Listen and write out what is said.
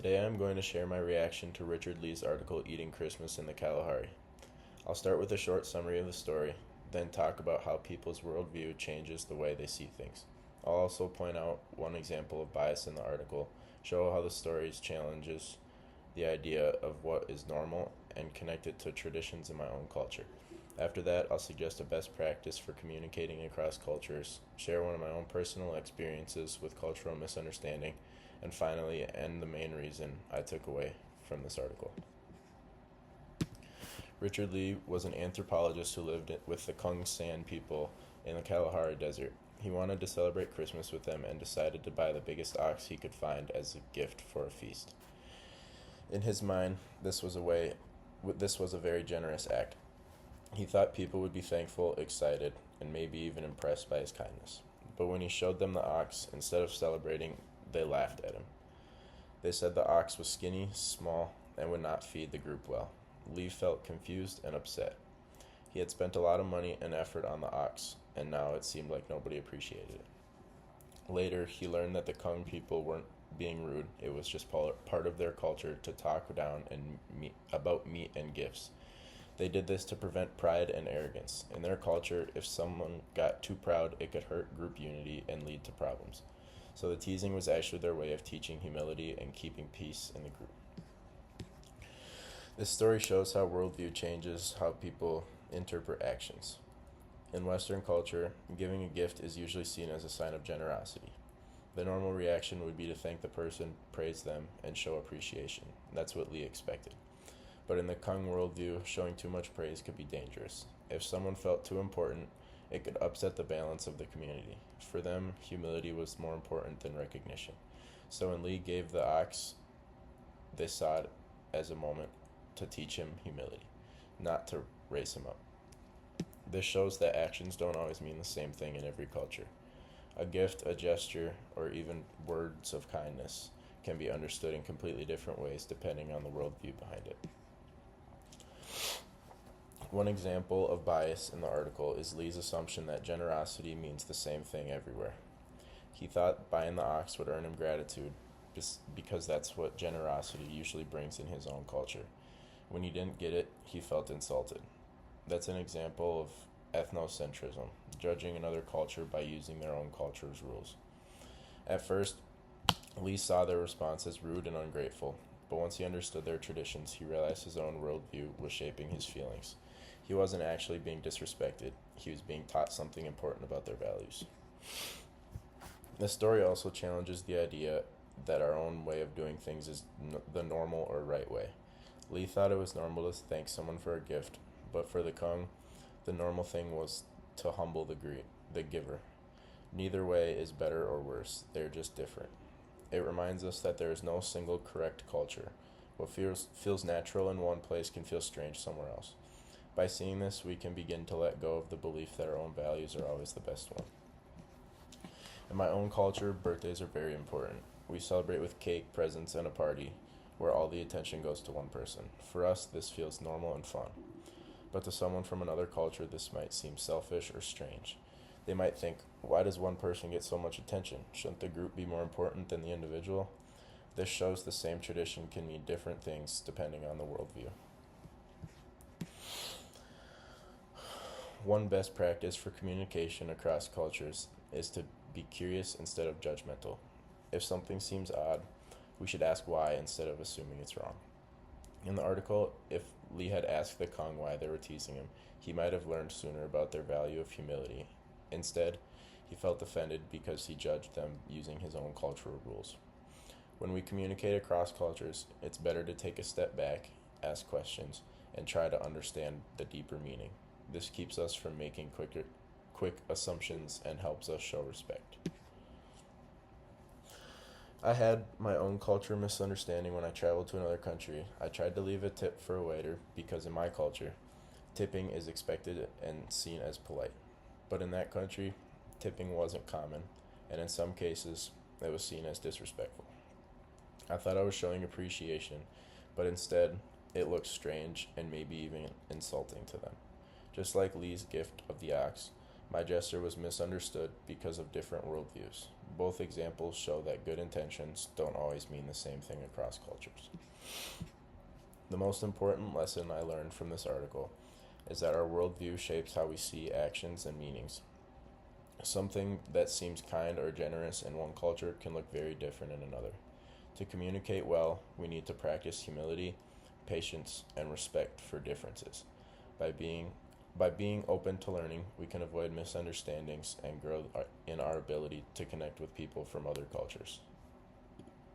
Today I'm going to share my reaction to Richard Lee's article Eating Christmas in the Kalahari. I'll start with a short summary of the story, then talk about how people's worldview changes the way they see things. I'll also point out one example of bias in the article, show how the story challenges the idea of what is normal, and connect it to traditions in my own culture. After that, I'll suggest a best practice for communicating across cultures, share one of my own personal experiences with cultural misunderstanding, and finally end the main reason I took away from this article. Richard Lee was an anthropologist who lived with the Kung San people in the Kalahari Desert. He wanted to celebrate Christmas with them and decided to buy the biggest ox he could find as a gift for a feast. In his mind, this was a very generous act. He thought people would be thankful, excited, and maybe even impressed by his kindness. But when he showed them the ox, instead of celebrating, they laughed at him. They said the ox was skinny, small, and would not feed the group well. Lee felt confused and upset. He had spent a lot of money and effort on the ox, and now it seemed like nobody appreciated it. Later, he learned that the Kung people weren't being rude. It was just part of their culture to talk down about meat and gifts. They did this to prevent pride and arrogance. In their culture, if someone got too proud, it could hurt group unity and lead to problems. So the teasing was actually their way of teaching humility and keeping peace in the group. This story shows how worldview changes how people interpret actions. In Western culture, giving a gift is usually seen as a sign of generosity. The normal reaction would be to thank the person, praise them, and show appreciation. That's what Lee expected. But in the Kung worldview, showing too much praise could be dangerous. If someone felt too important, it could upset the balance of the community. For them, humility was more important than recognition. So when Lee gave the ox, they saw it as a moment to teach him humility, not to raise him up. This shows that actions don't always mean the same thing in every culture. A gift, a gesture, or even words of kindness can be understood in completely different ways depending on the worldview behind it. One example of bias in the article is Lee's assumption that generosity means the same thing everywhere. He thought buying the ox would earn him gratitude because that's what generosity usually brings in his own culture. When he didn't get it, he felt insulted. That's an example of ethnocentrism, judging another culture by using their own culture's rules. At first, Lee saw their response as rude and ungrateful, but once he understood their traditions, he realized his own worldview was shaping his feelings. He wasn't actually being disrespected, he was being taught something important about their values. The story also challenges the idea that our own way of doing things is the normal or right way. Lee thought it was normal to thank someone for a gift, but for the Kung, the normal thing was to humble the giver. Neither way is better or worse, they're just different. It reminds us that there is no single correct culture. What feels natural in one place can feel strange somewhere else. By seeing this, we can begin to let go of the belief that our own values are always the best one. In my own culture, birthdays are very important. We celebrate with cake, presents, and a party where all the attention goes to one person. For us, this feels normal and fun. But to someone from another culture, this might seem selfish or strange. They might think, why does one person get so much attention? Shouldn't the group be more important than the individual? This shows the same tradition can mean different things depending on the worldview. One best practice for communication across cultures is to be curious instead of judgmental. If something seems odd, we should ask why instead of assuming it's wrong. In the article, if Lee had asked the Kung why they were teasing him, he might have learned sooner about their value of humility. Instead, he felt offended because he judged them using his own cultural rules. When we communicate across cultures, it's better to take a step back, ask questions, and try to understand the deeper meaning. This keeps us from making quick assumptions and helps us show respect. I had my own culture misunderstanding when I traveled to another country. I tried to leave a tip for a waiter because in my culture, tipping is expected and seen as polite. But in that country, tipping wasn't common, and in some cases, it was seen as disrespectful. I thought I was showing appreciation, but instead, it looked strange and maybe even insulting to them. Just like Lee's gift of the ox, my gesture was misunderstood because of different worldviews. Both examples show that good intentions don't always mean the same thing across cultures. The most important lesson I learned from this article is that our worldview shapes how we see actions and meanings. Something that seems kind or generous in one culture can look very different in another. To communicate well, we need to practice humility, patience, and respect for differences. By being by being open to learning, we can avoid misunderstandings and grow in our ability to connect with people from other cultures.